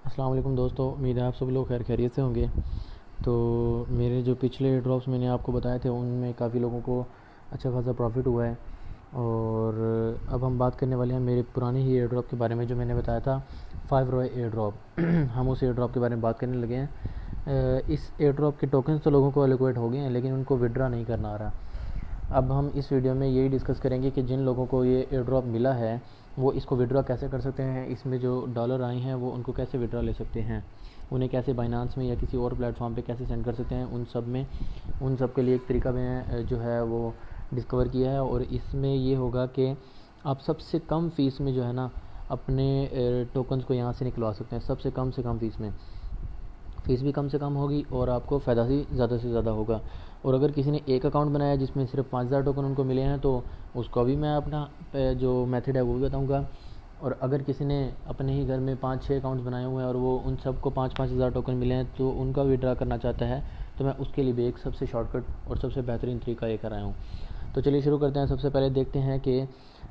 अस्सलाम वालेकुम दोस्तों, उम्मीद है आप सब लोग खैर खैरियत से होंगे। तो मेरे जो पिछले एयर ड्रॉप्स मैंने आपको बताए थे उनमें काफ़ी लोगों को अच्छा खासा प्रॉफिट हुआ है। और अब हम बात करने वाले हैं मेरे पुराने ही एयर ड्रॉप के बारे में जो मैंने बताया था, 5 रॉय एयर ड्रॉप। हम उस एयर ड्रॉप के बारे में बात करने लगे हैं। इस एयर ड्रॉप के टोकन्स तो लोगों को एलोकेट हो गए हैं, लेकिन उनको विड्रा नहीं करना आ रहा। अब हम इस वीडियो में यही डिस्कस करेंगे कि जिन लोगों को ये एयर ड्रॉप मिला है वो इसको विड्रॉ कैसे कर सकते हैं, इसमें जो डॉलर आए हैं वो उनको कैसे विड्रॉ ले सकते हैं, उन्हें कैसे बाइनांस में या किसी और प्लेटफॉर्म पे कैसे सेंड कर सकते हैं। उन सब के लिए एक तरीका मैं जो है वो डिस्कवर किया है। और इसमें ये होगा कि आप सबसे कम फ़ीस में जो है ना अपने टोकन्स को यहाँ से निकलवा सकते हैं, सबसे कम से कम फ़ीस में। फ़ीस भी कम से कम होगी और आपको फ़ायदा भी ज़्यादा से ज़्यादा होगा। और अगर किसी ने एक अकाउंट बनाया जिसमें सिर्फ 5,000 टोकन उनको मिले हैं तो उसका भी मैं अपना जो मेथड है वो भी बताऊँगा। और अगर किसी ने अपने ही घर में 5-6 अकाउंट्स बनाए हुए हैं और वो उन सबको 5-5 हज़ार टोकन मिले हैं तो उनका विड्रा करना चाहता है, तो मैं उसके लिए भी एक सबसे शॉर्टकट और सबसे बेहतरीन तरीका ये कराया हूँ। तो चलिए शुरू करते हैं। सबसे पहले देखते हैं कि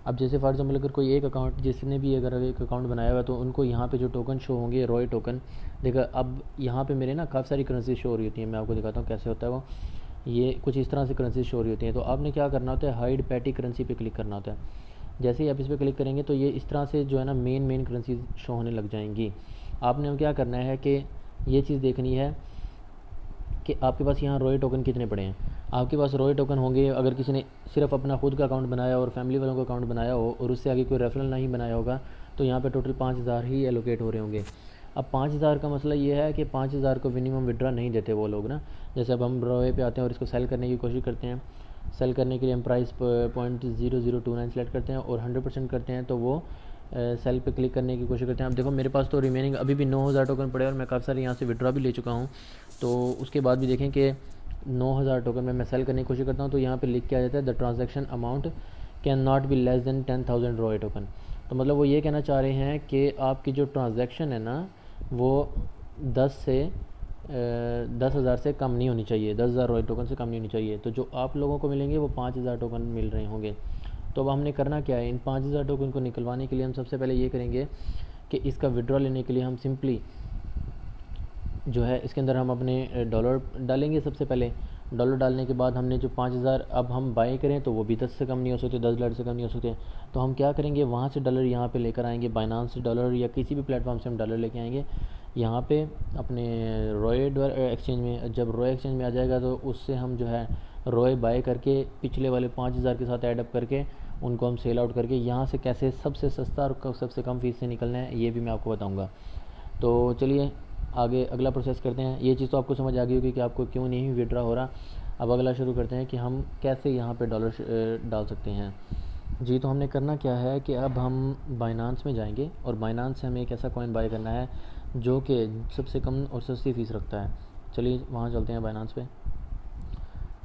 अब जैसे फॉर एग्जाम्पल अगर कोई एक अकाउंट जिसने भी अगर एक अकाउंट बनाया हुआ है तो उनको यहाँ पे जो टोकन शो होंगे रॉय टोकन। देखा अब यहाँ पे मेरे ना काफ़ी सारी करेंसी शो हो रही होती हैं, मैं आपको दिखाता हूँ कैसे होता है वो। ये कुछ इस तरह से करेंसी शो हो रही होती हैं, तो आपने क्या करना होता है, हाइड पैटी करेंसी पे क्लिक करना होता है। जैसे ही आप इस पर क्लिक करेंगे तो ये इस तरह से जो है ना मेन करेंसी शो होने लग जाएंगी। आपने क्या करना है कि ये चीज़ देखनी है कि आपके पास यहाँ रॉय टोकन कितने पड़े हैं। आपके पास रॉय टोकन होंगे अगर किसी ने सिर्फ अपना खुद का अकाउंट बनाया और फैमिली वालों का अकाउंट बनाया हो और उससे आगे कोई रेफरल नहीं बनाया होगा तो यहाँ पे टोटल 5,000 ही एलोकेट हो रहे होंगे। अब 5,000 का मसला ये है कि 5,000 को मिनिमम विड्रा नहीं देते वो लोग ना। जैसे अब हम रॉय पे आते हैं और इसको सेल करने की कोशिश करते हैं। सेल करने के लिए हम प्राइस 0.0029 सेलेक्ट करते हैं और 100% करते हैं तो वो सेल पे क्लिक करने की कोशिश करते हैं। अब देखो मेरे पास तो रिमेनिंग अभी भी 9,000 टोकन पड़े और मैं काफ़ी सारे यहाँ से विड्रॉ भी ले चुका हूँ। तो उसके बाद भी देखें कि 9,000 टोकन में मैं सेल करने की कोशिश करता हूँ तो यहाँ पे लिख के आ जाता है the transaction amount can not be less than 10,000 Roy token. तो मतलब वो ये कहना चाह रहे हैं कि आपकी जो ट्रांजेक्शन है ना वो 10,000 से कम नहीं होनी चाहिए, 10,000 रॉय टोकन से कम नहीं होनी चाहिए। तो जो आप लोगों को मिलेंगे वो 5,000 टोकन मिल रहे होंगे। तो अब हमने करना क्या है, इन 5,000 टोकन को निकलवाने के लिए हम सबसे पहले ये करेंगे कि इसका विड्रॉ लेने के लिए हम सिंपली जो है इसके अंदर हम अपने डॉलर डालेंगे। सबसे पहले डॉलर डालने के बाद हमने जो 5,000 अब हम बाई करें तो वो भी 10 से कम नहीं हो सकते, $10 से कम नहीं हो सकते। तो हम क्या करेंगे, वहाँ से डॉलर यहाँ पे लेकर आएंगे, बाइनांस से डॉलर या किसी भी प्लेटफॉर्म से हम डॉलर लेके आएंगे यहाँ पे अपने रॉय एक्सचेंज में। जब रॉय एक्सचेंज में आ जाएगा तो उससे हम जो है रॉय बाय करके पिछले वाले 5,000 के साथ ऐडअप करके उनको हम सेल आउट करके यहाँ से कैसे सबसे सस्ता और सबसे कम फीस से निकलना है ये भी मैं आपको बताऊँगा। तो चलिए आगे अगला प्रोसेस करते हैं। ये चीज़ तो आपको समझ आ गई होगी कि आपको क्यों नहीं विड्रा हो रहा। अब अगला शुरू करते हैं कि हम कैसे यहाँ पे डॉलर डाल सकते हैं। जी, तो हमने करना क्या है कि अब हम बाइनांस में जाएंगे और बाइनांस से हमें एक ऐसा कॉइन बाय करना है जो कि सबसे कम और सस्ती फ़ीस रखता है। चलिए वहाँ चलते हैं बाइनांस पे।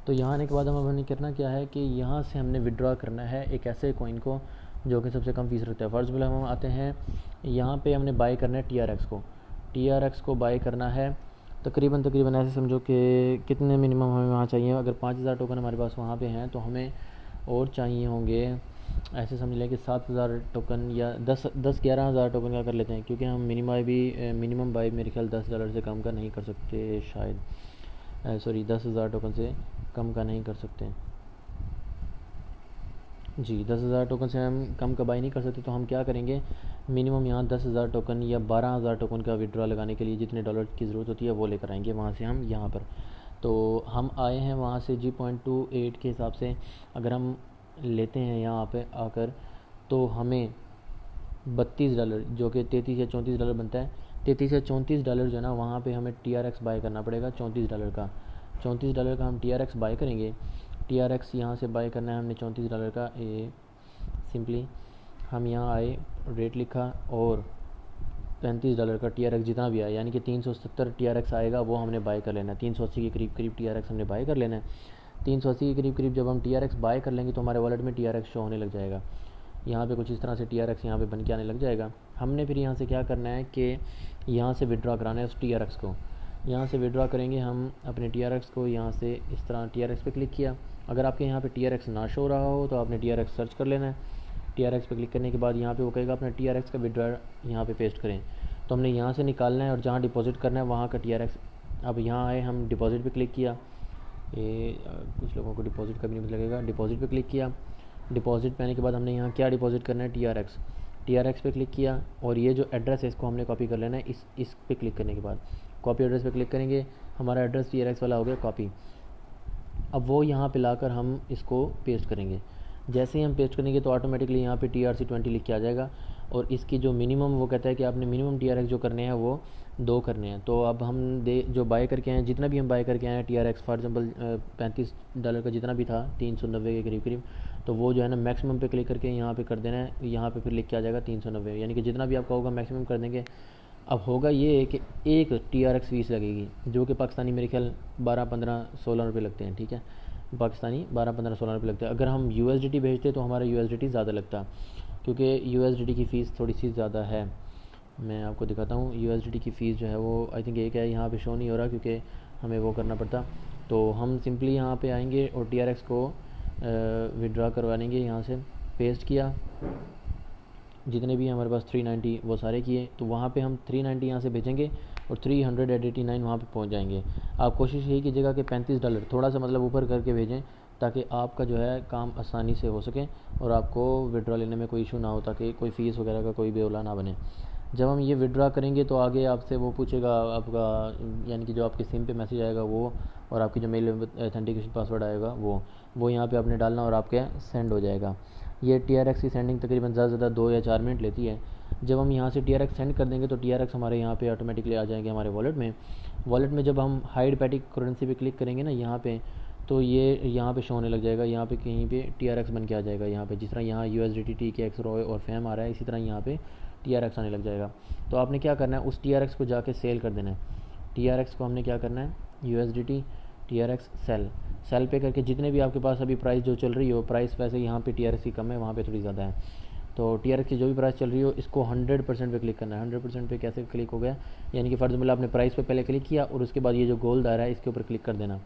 तो यहाँ आने के बाद हमने करना क्या है कि यहाँ से हमने विड्रॉ करना है एक ऐसे कॉइन को जो कि सबसे कम फ़ीस रखता है। फ़र्ज़ बिल हम आते हैं यहाँ पे हमने बाय करना है TRX को। TRX को बाय करना है तकरीबन तकरीबन ऐसे समझो कि कितने मिनिमम हमें वहाँ चाहिए। अगर 5,000 टोकन हमारे पास वहाँ पे हैं तो हमें और चाहिए होंगे, ऐसे समझ लें कि 7,000 टोकन या 11,000 टोकन का कर लेते हैं, क्योंकि हम मिनिमम बाय मेरे ख्याल $10 से कम का नहीं कर सकते शायद। सॉरी 10,000 टोकन से कम का नहीं कर सकते जी। 10,000 टोकन से हम कम का बाई नहीं कर सकते। तो हम क्या करेंगे, मिनिमम यहाँ 10,000 टोकन या 12,000 टोकन का विड्रॉ लगाने के लिए जितने डॉलर की ज़रूरत होती है वो लेकर आएंगे वहाँ से हम यहाँ पर। तो हम आए हैं वहाँ से G.28 के हिसाब से अगर हम लेते हैं यहाँ पे आकर तो हमें $32 जो कि 33 या $34 बनता है, 33 या $34 जो है ना वहाँ पे हमें TRX बाय करना पड़ेगा $34 का। $34 का हम TRX बाय करेंगे। TRX यहाँ से बाय करना है हमने $34 का। ये सिंपली हम यहाँ आए, रेट लिखा और $35 का TRX जितना भी आया यानी कि 370 TRX आएगा वो हमने बाय कर लेना है। 380 के करीब करीब TRX हमने बाय कर लेना है। 380 के करीब करीब जब हम TRX बाय कर लेंगे तो हमारे वॉलेट में TRX शो होने लग जाएगा। यहाँ पे कुछ इस तरह से TRX यहाँ पे बन के आने लग जाएगा। हमने फिर यहाँ से क्या करना है कि यहाँ से विड्रॉ कराना है उस TRX को। यहाँ से विड्रॉ करेंगे हम अपने TRX को। यहाँ से इस तरह TRX पे क्लिक किया। अगर आपके यहाँ पे TRX ना शो रहा हो तो आपने TRX सर्च कर लेना है। TRX पे क्लिक करने के बाद यहाँ पे वो कहेगा अपना TRX का विड्रॉ यहाँ पे पेस्ट करें। तो हमने यहाँ से निकालना है और जहाँ डिपॉजिट करना है वहाँ का TRX। अब यहाँ आए, हम डिपॉजिट पे क्लिक किया, ये कुछ लोगों को डिपॉजिट का भी नहीं लगेगा। डिपॉजिट पे क्लिक किया, डिपॉजिट पे आने के बाद हमने यहाँ क्या डिपॉजिट करना है, TRX पे क्लिक किया और ये जो एड्रेस है इसको हमने कॉपी कर लेना है। इस पे क्लिक करने के बाद कॉपी एड्रेस पे क्लिक करेंगे, हमारा एड्रेस TRX वाला हो गया कॉपी। अब वो यहाँ पे लाकर हम इसको पेस्ट करेंगे। जैसे ही हम पेस्ट करेंगे तो ऑटोमेटिकली यहाँ पे TRC20 लिख के आ जाएगा और इसकी जो मिनिमम, वो कहता है कि आपने मिनिमम TRX जो करने हैं वो 2 करने हैं। तो अब हम जो बाय करके आए, जितना भी हम बाय करके आए हैं TRX, फॉर एग्जांपल $35 का जितना भी था, 390 के करीब करीब, तो वो जो है ना मैक्सिमम पे क्लिक करके यहाँ पे कर देना है। यहाँ पे फिर लिख के आ जाएगा 390, यानी कि जितना भी आपका होगा मैक्सिमम कर देंगे। अब होगा ये कि एक TRX फीस लगेगी जो कि पाकिस्तानी मेरे ख्याल 12-15-16 रुपये लगते हैं, ठीक है, पाकिस्तानी 12-15-16 रुपये लगते हैं। अगर हम USDT भेजते तो हमारा USDT ज़्यादा लगता, क्योंकि USDT की फ़ीस थोड़ी सी ज़्यादा है। मैं आपको दिखाता हूँ USDT की फ़ीस जो है वो आई थिंक एक है, यहाँ पे शो नहीं हो रहा क्योंकि हमें वो करना पड़ता। तो हम सिंपली यहाँ पे आएंगे और TRX को विड्रा करवा लेंगे। यहाँ से पेस्ट किया, जितने भी हमारे पास 390 वो सारे किए, तो वहाँ पे हम 390 यहाँ से भेजेंगे और 389 वहाँ पे पहुँच जाएंगे। आप कोशिश यही कीजिएगा कि $35 थोड़ा सा मतलब ऊपर करके भेजें, ताकि आपका जो है काम आसानी से हो सके और आपको विड्रा लेने में कोई इशू ना हो, ताकि कोई फ़ीस वगैरह का कोई बेवला ना बने। जब हम ये विड्रा करेंगे तो आगे आपसे वो पूछेगा आपका, यानी कि जो आपके सिम पे मैसेज आएगा वो, और आपकी जो मेल ऑथेंटिकेशन पासवर्ड आएगा वो यहाँ पे आपने डालना और आपके सेंड हो जाएगा। ये TRX की सेंडिंग तकरीबन ज़्यादा से ज़्यादा 2 या 4 मिनट लेती है। जब हम यहाँ से TRX सेंड कर देंगे तो TRX हमारे यहाँ पे ऑटोमेटिकली आ जाएंगे हमारे वॉलेट में जब हम हाइड पैटिक करेंसी पे क्लिक करेंगे ना यहाँ पे, तो ये यहाँ पे शो होने लग जाएगा। यहाँ पे कहीं पे TRX बन के आ जाएगा। यहाँ पे जिस तरह यहाँ USDT, TKX, ROY और FAM आ रहा है, इसी तरह यहाँ पे TRX आने लग जाएगा। तो आपने क्या करना है, उस TRX को जाके सेल कर देना है। TRX को हमने क्या करना है, USDT TRX सेल पे करके, जितने भी आपके पास अभी प्राइस जो चल रही हो, प्राइस वैसे यहाँ पे TRX की कम है, वहाँ पे थोड़ी ज़्यादा है। तो TRX की जो भी प्राइस चल रही हो, इसको 100% पे क्लिक करना है। 100% पे कैसे क्लिक हो गया, यानी कि फॉर एग्जाम्पल आपने प्राइस पे पहले क्लिक किया और उसके बाद ये जो गोल्ड आ रहा है इसके ऊपर क्लिक कर देना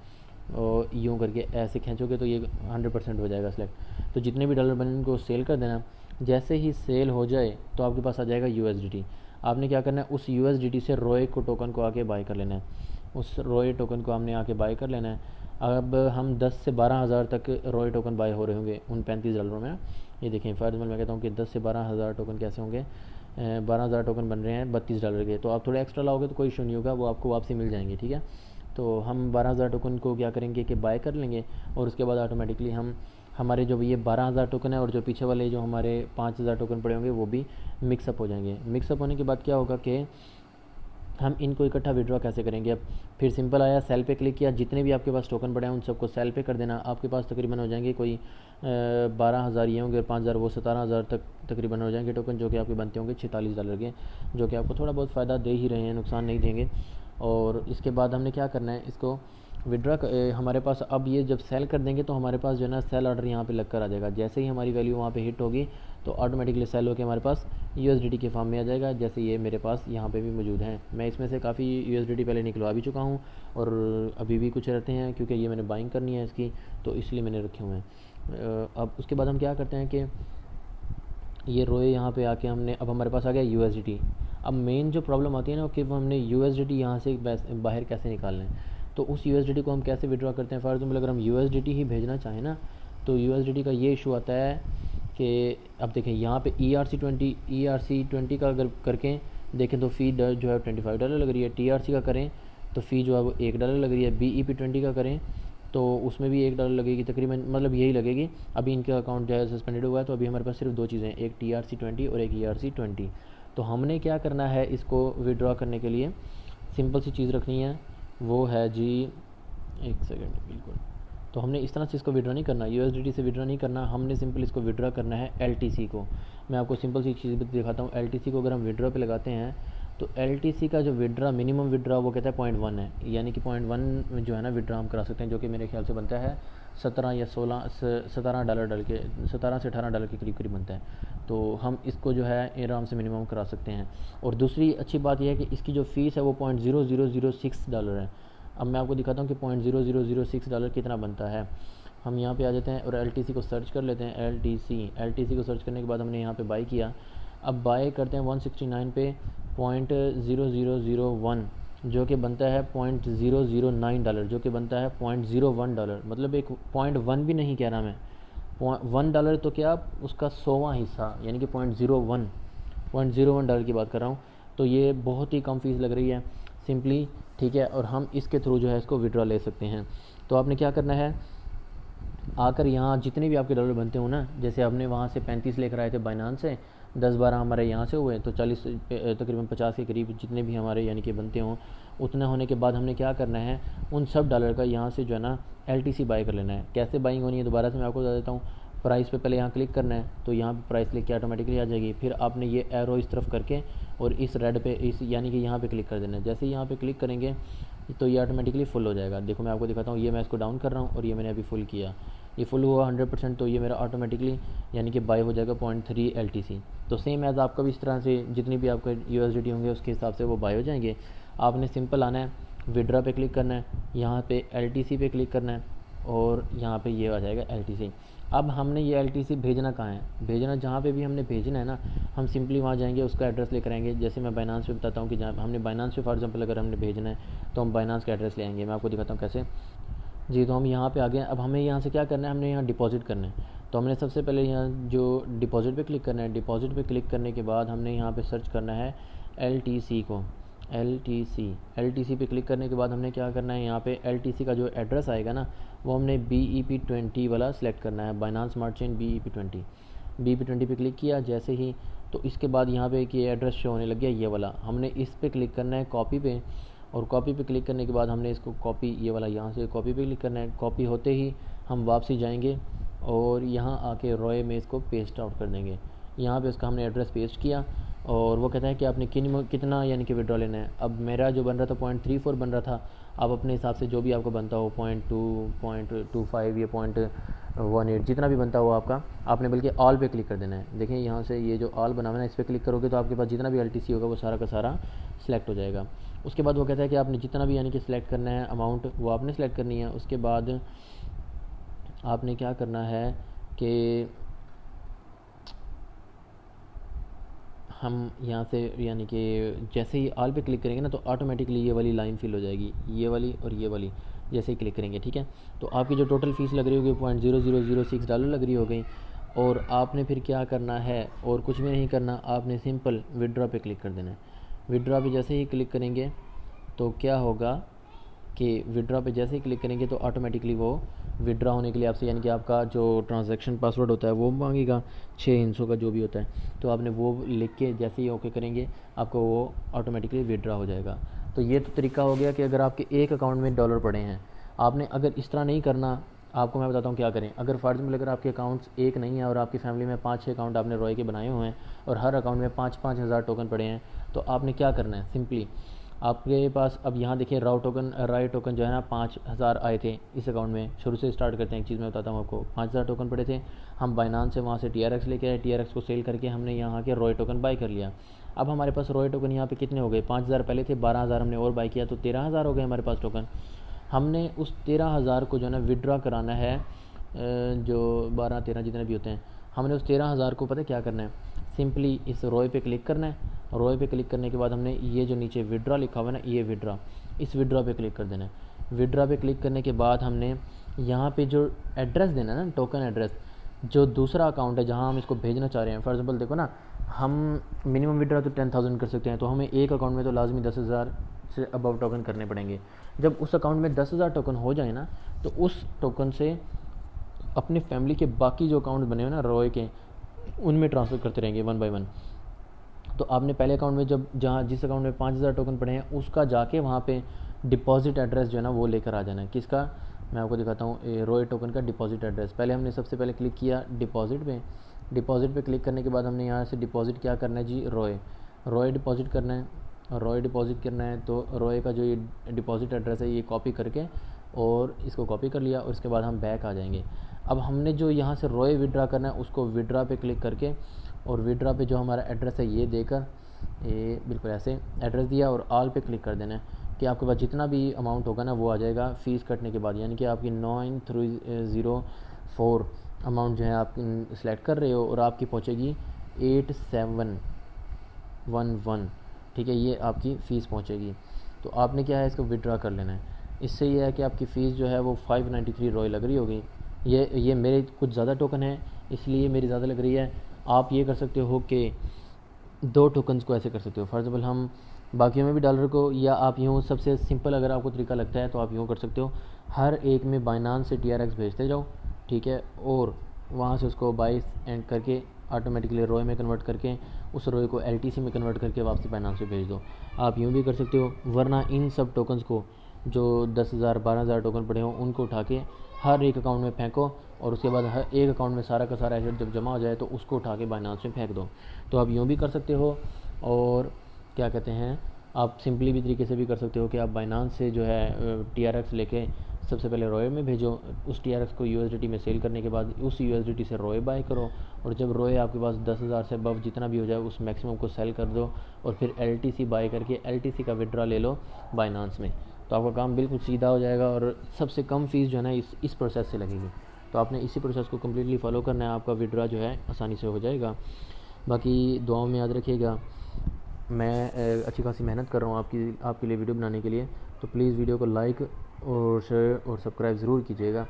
और यूँ करके ऐसे खींचोगे तो ये 100% हो जाएगा सिलेक्ट। तो जितने भी डॉलर बने उनको सेल कर देना। जैसे ही सेल हो जाए तो आपके पास आ जाएगा USDT। आपने क्या करना है, उस USDT से ROY को टोकन को आके बाय कर लेना है। उस ROY टोकन को हमने आके बाय कर लेना है। अब हम 10 से 12 हज़ार तक ROY टोकन बाय हो रहे होंगे उन $35 में। ये देखें, फॉर एग्जाम्पल मैं कहता हूँ कि 10 से 12 हज़ार टोकन कैसे होंगे, 12 हज़ार टोकन बन रहे हैं $32 के। तो आप थोड़े एक्स्ट्रा लाओगे तो कोई इशू नहीं होगा, वो आपको वापसी मिल जाएंगे, ठीक है। तो हम 12 हज़ार टोकन को क्या करेंगे कि बाय कर लेंगे और उसके बाद ऑटोमेटिकली हम हमारे जो ये 12 हज़ार टोकन है और जो पीछे वाले जो हमारे 5 हज़ार टोकन पड़े होंगे वो भी मिक्सअप हो जाएंगे। मिक्सअप होने के बाद क्या होगा कि हम इनको इकट्ठा विड्रॉ कैसे करेंगे। अब फिर सिंपल आया, सेल पे क्लिक किया, जितने भी आपके पास टोकन पड़े हैं उन सबको सेल पे कर देना। आपके पास तकरीबन हो जाएंगे कोई 12 हज़ार ये होंगे और 5 हज़ार वो 17 हज़ार तक तकरीबन हो जाएंगे टोकन, जो कि आपके बनते होंगे $46 के, जो कि आपको थोड़ा बहुत फ़ायदा दे ही रहे हैं, नुकसान नहीं देंगे। और इसके बाद हमने क्या करना है, इसको विड्रा हमारे पास अब ये जब सेल कर देंगे तो हमारे पास जो है ना सेल ऑर्डर यहाँ पे लग कर आ जाएगा। जैसे ही हमारी वैल्यू वहाँ पे हिट होगी तो ऑटोमेटिकली सेल होकर हमारे पास USDT के फॉर्म में आ जाएगा, जैसे ये मेरे पास यहाँ पे भी मौजूद हैं। मैं इसमें से काफ़ी USDT पहले निकलवा भी चुका हूँ और अभी भी कुछ रहते हैं, क्योंकि ये मैंने बाइंग करनी है इसकी, तो इसलिए मैंने रखे हुए हैं। अब उसके बाद हम क्या करते हैं कि ये रोए यहाँ पे आके हमने, अब हमारे पास आ गया USDT। अब मेन जो प्रॉब्लम आती है ना कि हमने USDT यहाँ से बाहर कैसे निकालना है, तो उस USDT को हम कैसे विड्रॉ करते हैं। फॉर एग्जाम्पल अगर हम USDT ही भेजना चाहें ना, तो USDT का ये इशू आता है कि अब देखें यहाँ पे ERC20 का अगर करके देखें तो फ़ी जो है $25 लग रही है। TRC का करें तो फ़ी जो है वो $1 लग रही है। BEP20 का करें तो उसमें भी $1 लगेगी तकरीबन, मतलब यही लगेगी। अभी इनका अकाउंट जो है सस्पेंडेड हुआ है, तो अभी हमारे पास सिर्फ 2 चीज़ें हैं, एक TRC20 और एक ERC20। तो हमने क्या करना है, इसको विड्रॉ करने के लिए सिंपल सी चीज़ रखनी है, वो है जी, एक सेकेंड, बिल्कुल। तो हमने इस तरह से इसको विड्रॉ नहीं करना, USDT से विड्रॉ नहीं करना, हमने सिंपल इसको विड्रॉ करना है LTC को। मैं आपको सिंपल सी चीज़ दिखाता हूँ। LTC को अगर हम विड्रॉ पे लगाते हैं तो LTC का जो विड्रा मिनिमम विड्रा वो कहता है 0.1 है, यानी कि 0.1 जो है ना विड्रा हम करा सकते हैं, जो कि मेरे ख्याल से बनता है 17 या 17 डॉलर डल के 17 से $18 के करीब करीब बनता है। तो हम इसको जो है आराम से मिनिमम करा सकते हैं। और दूसरी अच्छी बात यह है कि इसकी जो फ़ीस है वो $0.0006 है। अब मैं आपको दिखाता हूँ कि $0.0006 कितना बनता है। हम यहाँ पे आ जाते हैं और LTC को सर्च कर लेते हैं। LTC को सर्च करने के बाद हमने यहाँ पे बाई किया। अब बाय करते हैं 169 पे $0.0001 जो कि बनता है $0.009, जो कि बनता है $0.01, मतलब एक $0.1 भी नहीं कह रहा मैं, $1 तो क्या उसका 100वां हिस्सा, यानी कि $0.01 की बात कर रहा हूँ। तो ये बहुत ही कम फीस लग रही है सिंपली, ठीक है। और हम इसके थ्रू जो है इसको विड्रॉ ले सकते हैं। तो आपने क्या करना है, आकर यहाँ जितने भी आपके डॉलर बनते हो ना, जैसे हमने वहाँ से 35 लेकर आए थे बाइनांस से, 10-12 हमारे यहाँ से हुए, तो 40 तकरीबन 50 के करीब जितने भी हमारे यानी कि बनते हों, उतना होने के बाद हमने क्या करना है, उन सब डॉलर का यहाँ से जो है ना LTC बाई कर लेना है। कैसे बाइंग होनी है दोबारा से मैं आपको बता देता हूँ। प्राइस पे पहले यहाँ क्लिक करना है, तो यहाँ पे प्राइस लिख के ऑटोमेटिकली आ जाएगी। फिर आपने ये एरो इस तरफ करके और इस रेड पे इस यानी कि यहाँ पे क्लिक कर देना है। जैसे ही यहाँ पे क्लिक करेंगे तो ये ऑटोमेटिकली फुल हो जाएगा। देखो मैं आपको दिखाता हूँ, ये मैं इसको डाउन कर रहा हूँ और ये मैंने अभी फुल किया, ये फुल हुआ 100%, तो ये मेरा ऑटोमेटिकली यानी कि बाय हो जाएगा 0.3 LTC। तो सेम एज़ आपका भी इस तरह से जितनी भी आपके USDT होंगे उसके हिसाब से वो बाय हो जाएंगे। आपने सिंपल आना है, विड्रा पे क्लिक करना है, यहाँ पे LTC पे क्लिक करना है और यहाँ पे ये आ जाएगा LTC। अब हमने ये LTC भेजना कहाँ है, भेजना जहाँ पे भी हमने भेजना है ना, हम सिंपली वहाँ जाएंगे, उसका एड्रेस लेकर आएंगे। जैसे मैं बाइनांस पे बताता हूँ कि जहाँ हमने बाइनांस पे फॉर एग्जांपल अगर हमने भेजना है तो हम बाइनांस का एड्रेस ले आएंगे। मैं आपको दिखाता हूँ कैसे जी। तो हम यहाँ पे आ गए। अब हमें यहाँ से क्या करना है, हमने यहाँ डिपॉजिट करना है। तो हमने सबसे पहले यहाँ जो डिपॉजिट पे क्लिक करना है, डिपॉजिट पे क्लिक करने के बाद हमने यहाँ पे सर्च करना है LTC को, LTC पे क्लिक करने के बाद हमने क्या करना है, यहाँ पे LTC का जो एड्रेस आएगा ना वो हमने BEP20 वाला सेलेक्ट करना है, बाइनांस स्मार्ट चेन BEP20 पे क्लिक किया जैसे ही, तो इसके बाद यहाँ पे एक ये एड्रेस शो होने लग गया, ये वाला। हमने इस पर क्लिक करना है कॉपी पे, और कॉपी पे क्लिक करने के बाद हमने इसको कॉपी, ये वाला यहाँ से कॉपी पे क्लिक करना है। कॉपी होते ही हम वापसी जाएंगे और यहाँ आके रॉय में इसको पेस्ट आउट कर देंगे। यहाँ पे उसका हमने एड्रेस पेस्ट किया और वो कहता है कि आपने कितना यानी कि विड्रॉ लेना है। अब मेरा जो बन रहा था 0.34 बन रहा था, आप अपने हिसाब से जो भी आपको बनता हो 0.2, 0.25 या 0.18 जितना भी बनता हो आपका, आपने बल्कि ऑल पे क्लिक कर देना है। देखिए यहाँ से ये जो ऑल बना हुआ है ना, इस पर क्लिक करोगे तो आपके पास जितना भी LTC होगा वो सारा का सारा सिलेक्ट हो जाएगा। उसके बाद वो कहता है कि आपने जितना भी यानी कि सिलेक्ट करना है अमाउंट, वो आपने सेलेक्ट करनी है। उसके बाद आपने क्या करना है कि हम यहाँ से यानी कि जैसे ही ऑल पे क्लिक करेंगे ना तो ऑटोमेटिकली ये वाली लाइन फिल हो जाएगी, ये वाली और ये वाली, जैसे ही क्लिक करेंगे, ठीक है। तो आपकी जो टोटल फ़ीस लग रही होगी $0.0006 लग रही हो गई। और आपने फिर क्या करना है, और कुछ भी नहीं करना, आपने सिंपल विड्रॉ पे क्लिक कर देना है। विड्रॉ पे जैसे ही क्लिक करेंगे तो क्या होगा कि विड्रॉ पे जैसे ही क्लिक करेंगे तो ऑटोमेटिकली वो विड्रॉ होने के लिए आपसे यानी कि आपका जो ट्रांजैक्शन पासवर्ड होता है वो मांगेगा 6 हिस्सों का जो भी होता है, तो आपने वो लिख के जैसे ही ओके करेंगे आपको वो ऑटोमेटिकली विड्रॉ हो जाएगा। तो ये तो तरीका हो गया कि अगर आपके एक अकाउंट में डॉलर पड़े हैं, आपने अगर इस तरह नहीं करना, आपको मैं बताता हूँ क्या करें। अगर फॉर एग्जाम्पल अगर आपके अकाउंट्स एक नहीं है और आपकी फैमिली में 5-6 अकाउंट आपने रॉय के बनाए हुए हैं और हर अकाउंट में 5-5 हज़ार टोकन पड़े हैं, तो आपने क्या करना है, सिंपली आपके पास अब यहाँ देखिए राय टोकन जो है ना 5000 आए थे इस अकाउंट में। शुरू से स्टार्ट करते हैं, एक चीज़ मैं बताता हूँ आपको। 5000 टोकन पड़े थे, हम बाइनांस से वहाँ से TRX लेके आए, TRX को सेल करके हमने यहाँ के रॉय टोकन बाई कर लिया। अब हमारे पास रॉय टोकन यहाँ पे कितने हो गए, 5000 पहले थे, 12000 हमने और बाई किया तो 13000 हो गए हमारे पास टोकन। हमने उस 13000 को जो है ना विड्रॉ कराना है, जो 12-13 जितने भी होते हैं, हमने उस 13000 को पता है क्या करना है, सिंपली इस रॉय पे क्लिक करना है। रॉय पे क्लिक करने के बाद हमने ये जो नीचे विड्रॉ लिखा हुआ है ना, ये विड्रॉ, इस विड्रॉ पे क्लिक कर देना है। विड्रॉ पे क्लिक करने के बाद हमने यहाँ पे जो एड्रेस देना है ना, टोकन एड्रेस, जो दूसरा अकाउंट है जहाँ हम इसको भेजना चाह रहे हैं। फॉर एग्जाम्पल देखो ना, हम मिनिमम विड्रॉ तो 10,000 कर सकते हैं, तो हमें एक अकाउंट में तो लाजमी 10,000 से अबव टोकन करने पड़ेंगे। जब उस अकाउंट में 10,000 टोकन हो जाए ना, तो उस टोकन से अपने फैमिली के बाकी जो अकाउंट बने हुए ना रॉय के, उनमें ट्रांसफ़र करते रहेंगे 1 बाय 1। तो आपने पहले अकाउंट में जब जहाँ जिस अकाउंट में 5000 टोकन पड़े हैं उसका जाके वहाँ पे डिपॉजिट एड्रेस जो है ना वो लेकर आ जाना है। किसका, मैं आपको दिखाता हूँ, रॉय टोकन का डिपॉजिट एड्रेस। पहले हमने सबसे पहले क्लिक किया डिपॉजिट पे क्लिक करने के बाद हमने यहाँ से डिपॉजिट क्या करना है जी, रॉय डिपॉजिट करना है। रॉय डिपॉजिट करना है तो रॉय का जो ये डिपॉजिट एड्रेस है ये कॉपी करके और इसको कॉपी कर लिया और इसके बाद हम बैक आ जाएंगे। अब हमने जो यहाँ से रॉय विड्रा करना है उसको विड्रा पे क्लिक करके और विड्रा पे जो हमारा एड्रेस है ये देकर, ये बिल्कुल ऐसे एड्रेस दिया और ऑल पे क्लिक कर देना है कि आपके पास जितना भी अमाउंट होगा ना वो आ जाएगा फ़ीस कटने के बाद। यानी कि आपकी 9304 अमाउंट जो है आप सेलेक्ट कर रहे हो और आपकी पहुँचेगी 87 511, ठीक है, ये आपकी फ़ीस पहुंचेगी। तो आपने क्या है, इसको विड्रा कर लेना है। इससे ये है कि आपकी फ़ीस जो है वो 593 रॉय लग रही होगी। ये मेरे कुछ ज़्यादा टोकन है इसलिए मेरी ज़्यादा लग रही है। आप ये कर सकते हो कि 2 टोकन्स को ऐसे कर सकते हो। फॉर एग्जाम्पल हम बाकियों में भी डॉलर को, या आप यूँ सबसे सिंपल अगर आपको तरीका लगता है तो आप यूँ कर सकते हो, हर एक में बाइनांस से TRX भेजते जाओ, ठीक है, और वहाँ से उसको बाई एंड करके ऑटोमेटिकली रॉय में कन्वर्ट करके उस रॉय को LTC में कन्वर्ट करके वापसी बाइनांस पे भेज दो। आप यूँ भी कर सकते हो, वरना इन सब टोकन्स को जो 10,000 12,000 टोकन पड़े हों उनको उठा के हर एक अकाउंट में फेंको, और उसके बाद हर एक अकाउंट में सारा का सारा एसेट जब जमा हो जाए तो उसको उठा के बाइनांस में फेंक दो। तो आप यूँ भी कर सकते हो, और क्या कहते हैं, आप सिंपली भी तरीके से भी कर सकते हो कि आप बाइनांस से जो है TRX लेके सबसे पहले रॉय में भेजो, उस TRX को USDT में सेल करने के बाद उस USDT से रॉय बाय करो, और जब रॉय आपके पास 10,000 से अबव जितना भी हो जाए उस मैक्सिमम को सेल कर दो, और फिर LTC बाय करके LTC का विड्रा ले लो बाइनांस में। तो आपका काम बिल्कुल सीधा हो जाएगा, और सबसे कम फ़ीस जो है ना इस प्रोसेस से लगेगी। तो आपने इसी प्रोसेस को कम्प्लीटली फॉलो करना है, आपका विड्रा जो है आसानी से हो जाएगा। बाकी दुआओं में याद रखिएगा, मैं अच्छी खासी मेहनत कर रहा हूँ आपके लिए वीडियो बनाने के लिए। तो प्लीज़ वीडियो को लाइक और शेयर और सब्सक्राइब ज़रूर कीजिएगा।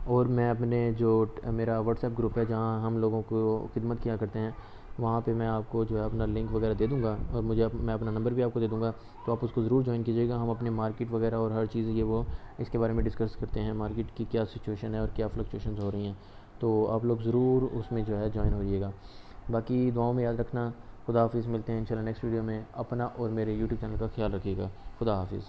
और मैं अपने मेरा व्हाट्सएप ग्रुप है जहाँ हम लोगों को खिदमत किया करते हैं, वहाँ पे मैं आपको जो है अपना लिंक वगैरह दे दूँगा, और मैं अपना नंबर भी आपको दे दूँगा, तो आप उसको ज़रूर ज्वाइन कीजिएगा। हम अपने मार्केट वगैरह और हर चीज़ ये वो इसके बारे में डिस्कस करते हैं, मार्केट की क्या सिचुएशन है और क्या फ्लक्चुएशंस हो रही हैं। तो आप लोग ज़रूर उसमें जो है ज्वाइन होइएगा। बाकी दुआओं में याद रखना। खुदा हाफिज़, मिलते हैं इंशाल्लाह नेक्स्ट वीडियो में। अपना और मेरे यूट्यूब चैनल का ख्याल रखिएगा। खुदा हाफिज़।